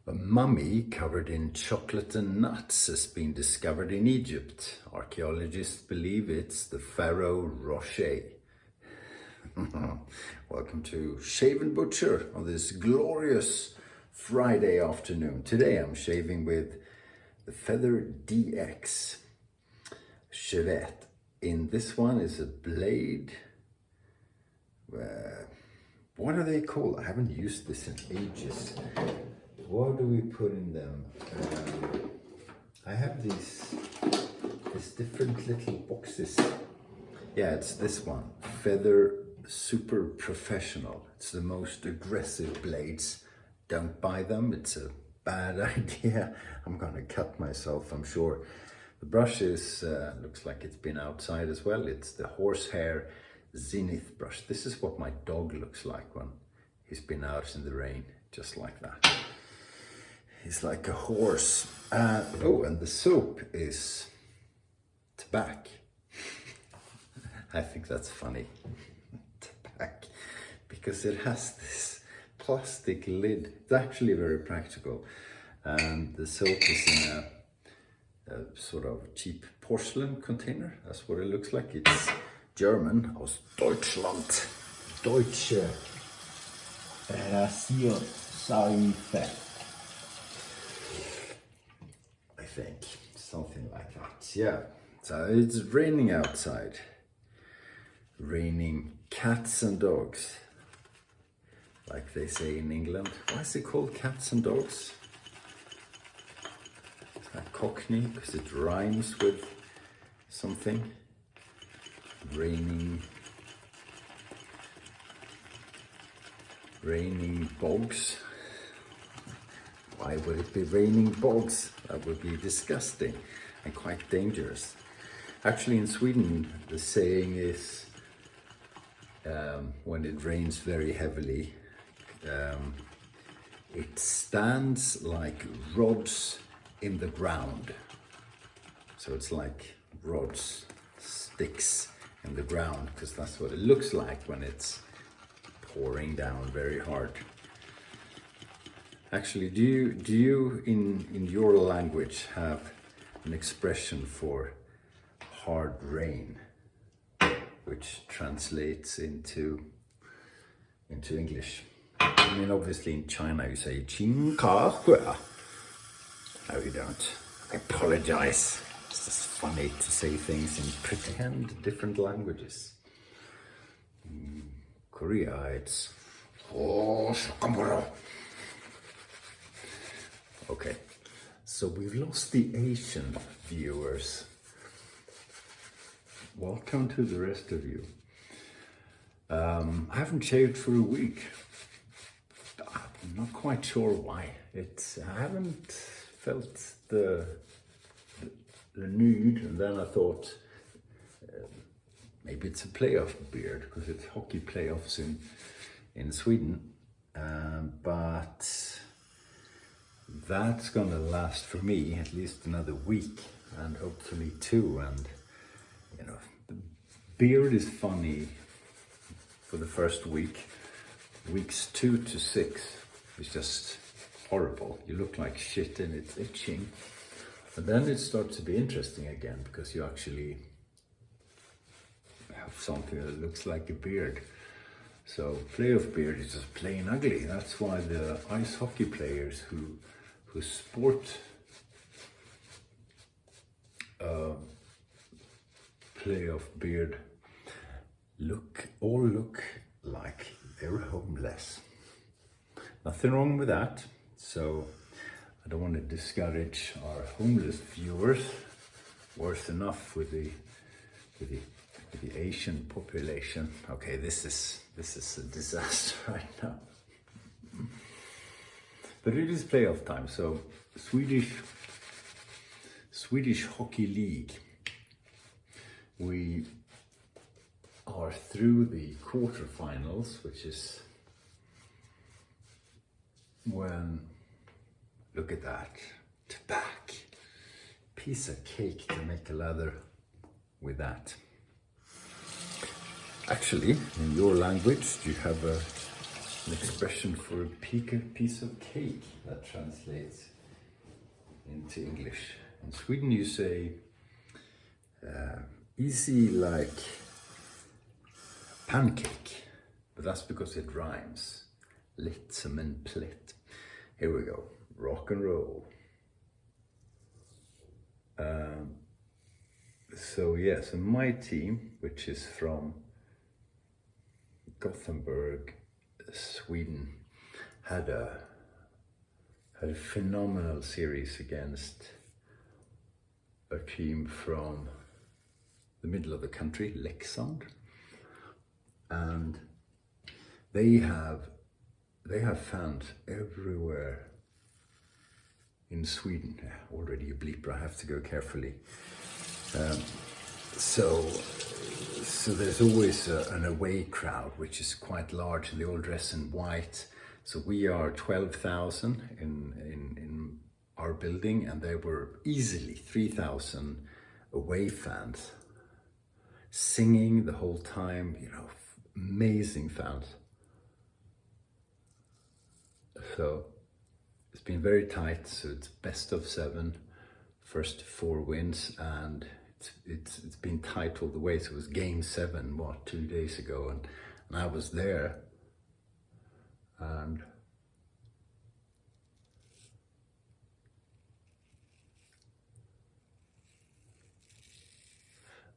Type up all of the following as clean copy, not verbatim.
A mummy covered in chocolate and nuts has been discovered in Egypt. Archaeologists believe it's the pharaoh Rocher. Welcome to Shave&Butcher on this glorious Friday afternoon. Today I'm shaving with the Feather DX Shavette. In this one is a blade. What are they called? I haven't used this in ages. What do we put in them? I have these different little boxes. Yeah, it's this one, Feather Super Professional. It's the most aggressive blades. Don't buy them, it's a bad idea. I'm gonna cut myself, I'm sure. The brush is, looks like it's been outside as well. It's the horsehair Zenith brush. This is what my dog looks like when he's been out in the rain, just like that. He's like a horse. Oh, and the soap is Tabac. I think that's funny. Tabac, because it has this plastic lid. It's actually very practical. And the soap is in a sort of cheap porcelain container. That's what it looks like. It's German, aus Deutschland. Deutsche Rasierseife. I think, something like that. Yeah, so it's raining outside. Raining cats and dogs, like they say in England. Why is it called cats and dogs? Is that Cockney? Because it rhymes with something. Raining bogs. Why would it be raining bogs? That would be disgusting and quite dangerous. Actually, in Sweden, the saying is when it rains very heavily, it stands like rods in the ground. So it's like rods, sticks in the ground, because that's what it looks like when it's pouring down very hard. Actually, do you in your language have an expression for hard rain, which translates into English? I mean, obviously in China you say "qin ka hua." No, you don't. I apologize. It's just funny to say things in pretend different languages. Korea, it's "oh shakamura." Okay, so we've lost the Asian viewers. Welcome to the rest of you. I haven't shaved for a week. I'm not quite sure why. I haven't felt the need, and then I thought maybe it's a playoff beard because it's hockey playoffs in Sweden, but that's gonna last for me at least another week, and hopefully two. And you know, the beard is funny for the first week. Weeks 2 to 6 is just horrible. You look like shit and it's itching. And then it starts to be interesting again, because you actually have something that looks like a beard. So playoff beard is just plain ugly. That's why the ice hockey players who sport playoff beard all look like they're homeless. Nothing wrong with that. So I don't want to discourage our homeless viewers. Worse enough with the Asian population. Okay, this is a disaster right now. But it is playoff time, so Swedish Hockey League. We are through the quarterfinals, which is when, look at that, Tabac. Piece of cake to make a lather with that. Actually, in your language, do you have a an expression for a piece of cake that translates into English. In Sweden you say easy like pancake, but that's because it rhymes. Lit som en plätt. Here we go, rock and roll. So yes, and my team, which is from Gothenburg, Sweden, had a phenomenal series against a team from the middle of the country, Leksand, and they have fans everywhere in Sweden. Already a bleeper, I have to go carefully. So there's always an away crowd, which is quite large, and they all dress in white. So we are 12,000 in our building, and there were easily 3,000 away fans singing the whole time, you know, amazing fans. So it's been very tight, so it's best of 7, first 4 wins, and it's been tight all the way. So it was game 7, 2 days ago, and I was there, and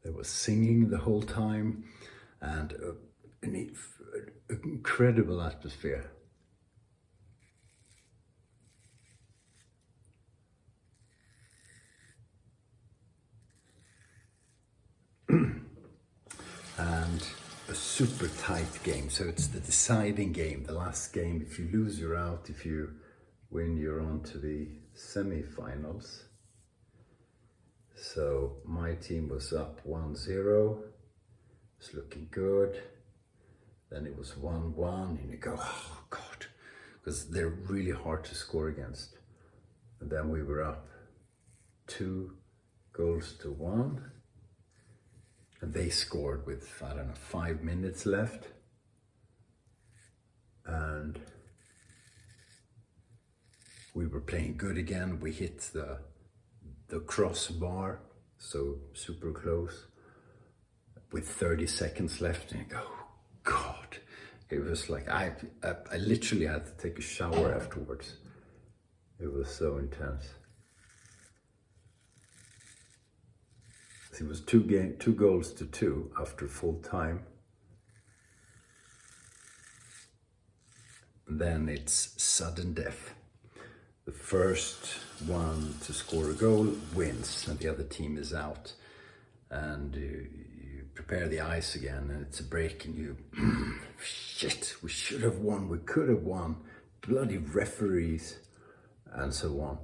they were singing the whole time, and an incredible atmosphere. And a super tight game, so it's the deciding game, the last game. If you lose, you're out. If you win, you're on to the semi-finals. So my team was up 1-0, it's looking good. Then it was 1-1, and you go, oh God, because they're really hard to score against. And then we were up 2-1. And they scored with, I don't know, 5 minutes left. And we were playing good again. We hit the crossbar, so super close, with 30 seconds left. And you go, oh God. It was like, I literally had to take a shower afterwards. It was so intense. It was 2 goals to 2 after full time. And then it's sudden death. The first one to score a goal wins, and the other team is out. And you prepare the ice again, and it's a break, and you, shit, we should have won, we could have won, bloody referees, and so on.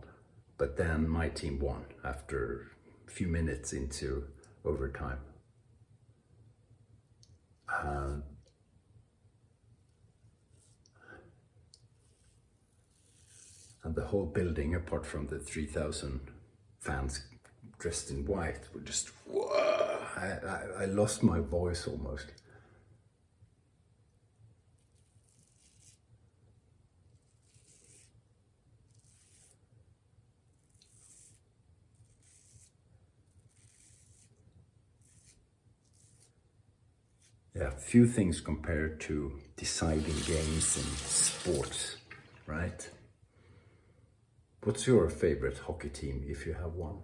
But then my team won after few minutes into overtime. And the whole building, apart from the 3,000 fans dressed in white, were just, whoa, I lost my voice almost. Yeah, few things compared to deciding games in sports, right? What's your favorite hockey team, if you have one?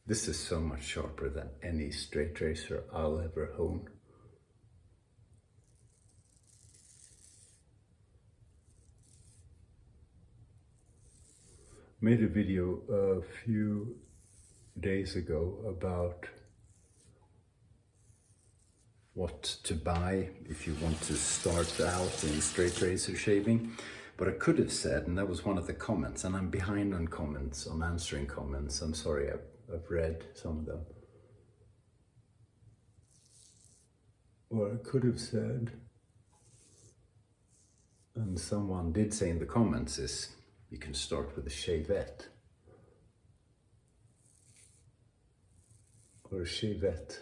This is so much sharper than any straight razor I'll ever own. Made a video a few days ago about what to buy if you want to start out in straight razor shaving. But I could have said, and that was one of the comments, and I'm behind on comments, on answering comments. I'm sorry, I've read some of them. What I could have said, and someone did say in the comments, is you can start with a Shavette. or a Shavette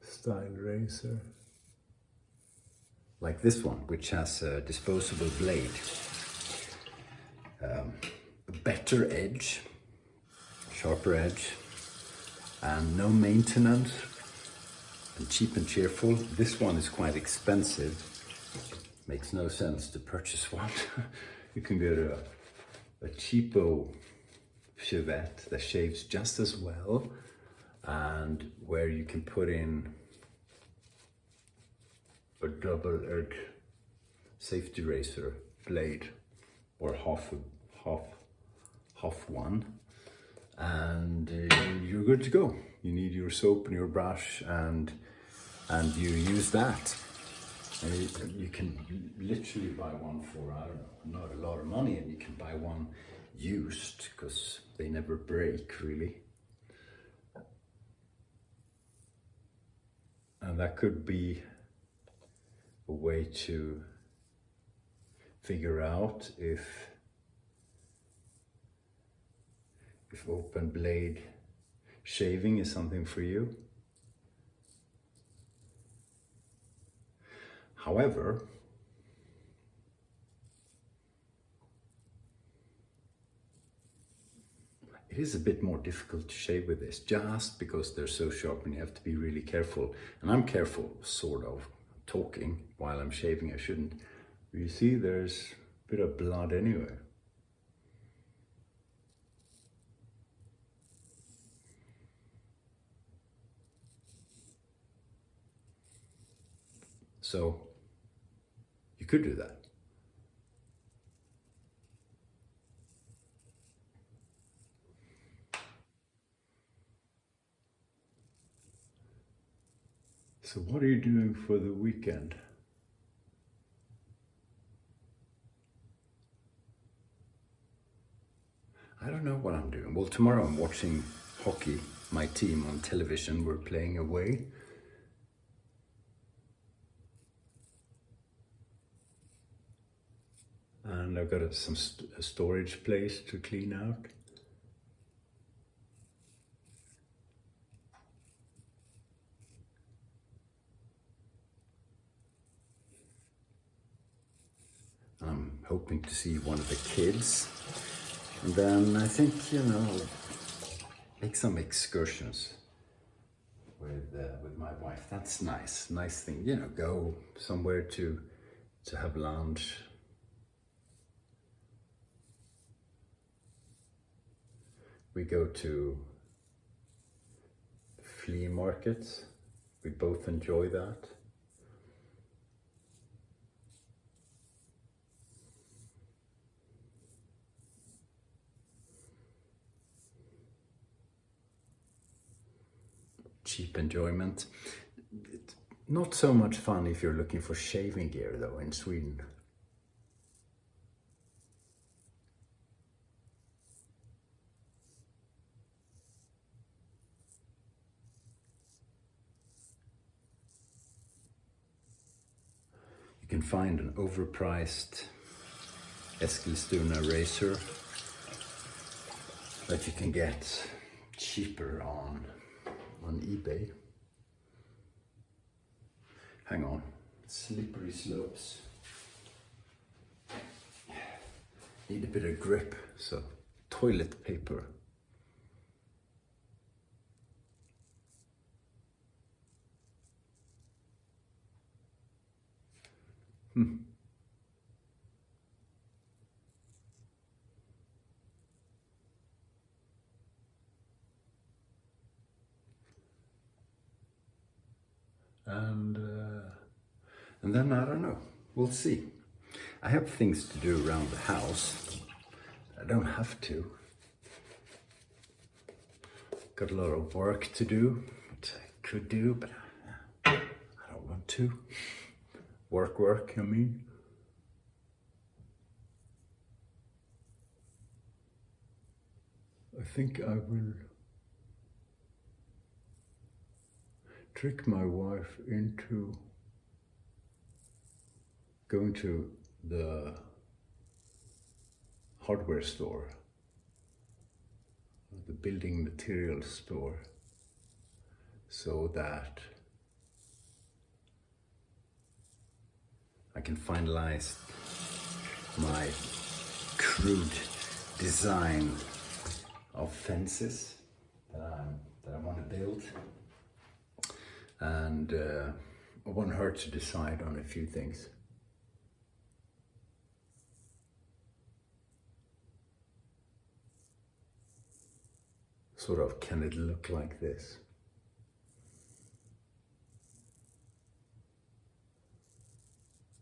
style razor. Like this one, which has a disposable blade. A better edge, sharper edge, and no maintenance, and cheap and cheerful. This one is quite expensive. Makes no sense to purchase one. You can get a cheapo Shavette that shaves just as well, and where you can put in a double-edged safety razor blade, or half one, and you're good to go. You need your soap and your brush, and you use that. And you can literally buy one for, I don't know, not a lot of money, and you can buy one used because they never break really. And that could be a way to figure out if open blade shaving is something for you. However, it is a bit more difficult to shave with this, just because they're so sharp and you have to be really careful. And I'm careful, sort of, talking while I'm shaving. I shouldn't. You see, there's a bit of blood anyway. So you could do that. So what are you doing for the weekend? I don't know what I'm doing. Well, tomorrow I'm watching hockey, my team on television. We're playing away. And I've got a storage place to clean out. I'm hoping to see one of the kids. And then I think, make some excursions with my wife. That's nice. Nice thing, go somewhere to have lunch. We go to flea markets. We both enjoy that. Cheap enjoyment. Not so much fun if you're looking for shaving gear though in Sweden. You can find an overpriced Eskilstuna razor that you can get cheaper on eBay. Hang on, slippery slopes. Need a bit of grip, so toilet paper. And then I don't know, we'll see. I have things to do around the house. I don't have to. Got a lot of work to do, which I could do, but I don't want to. Work, I mean. I think I will trick my wife into going to the hardware store, the building materials store, so that I can finalize my crude design of fences that I want to build, and I want her to decide on a few things. Sort of, can it look like this?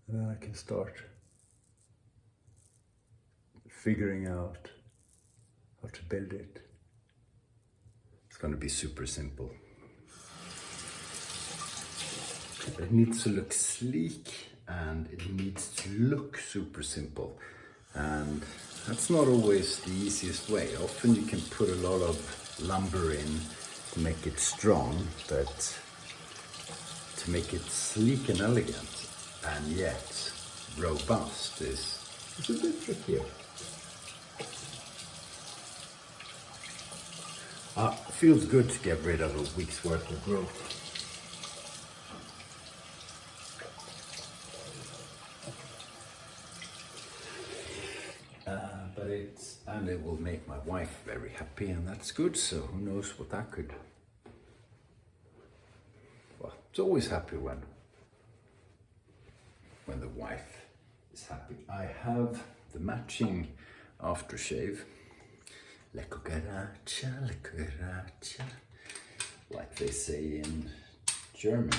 And then I can start figuring out how to build it. It's going to be super simple. It needs to look sleek and it needs to look super simple. And that's not always the easiest way. Often you can put a lot of lumber in to make it strong, but to make it sleek and elegant and yet robust is a bit trickier. Feels good to get rid of a week's worth of growth. And it will make my wife very happy, and that's good, so who knows what that could. Well, it's always happy when the wife is happy. I have the matching aftershave. La cucaracha, like they say in Germany.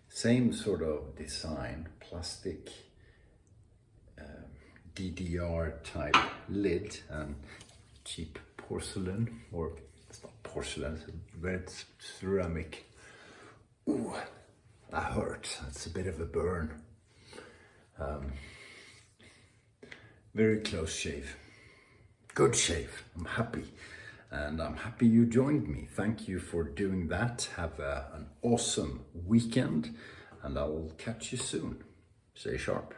Same sort of design, plastic DDR type lid and cheap porcelain, or it's not porcelain, it's red ceramic. Ooh, that hurts. That's a bit of a burn. Very close shave. Good shave. I'm happy. And I'm happy you joined me. Thank you for doing that. Have an awesome weekend, and I will catch you soon. Stay sharp.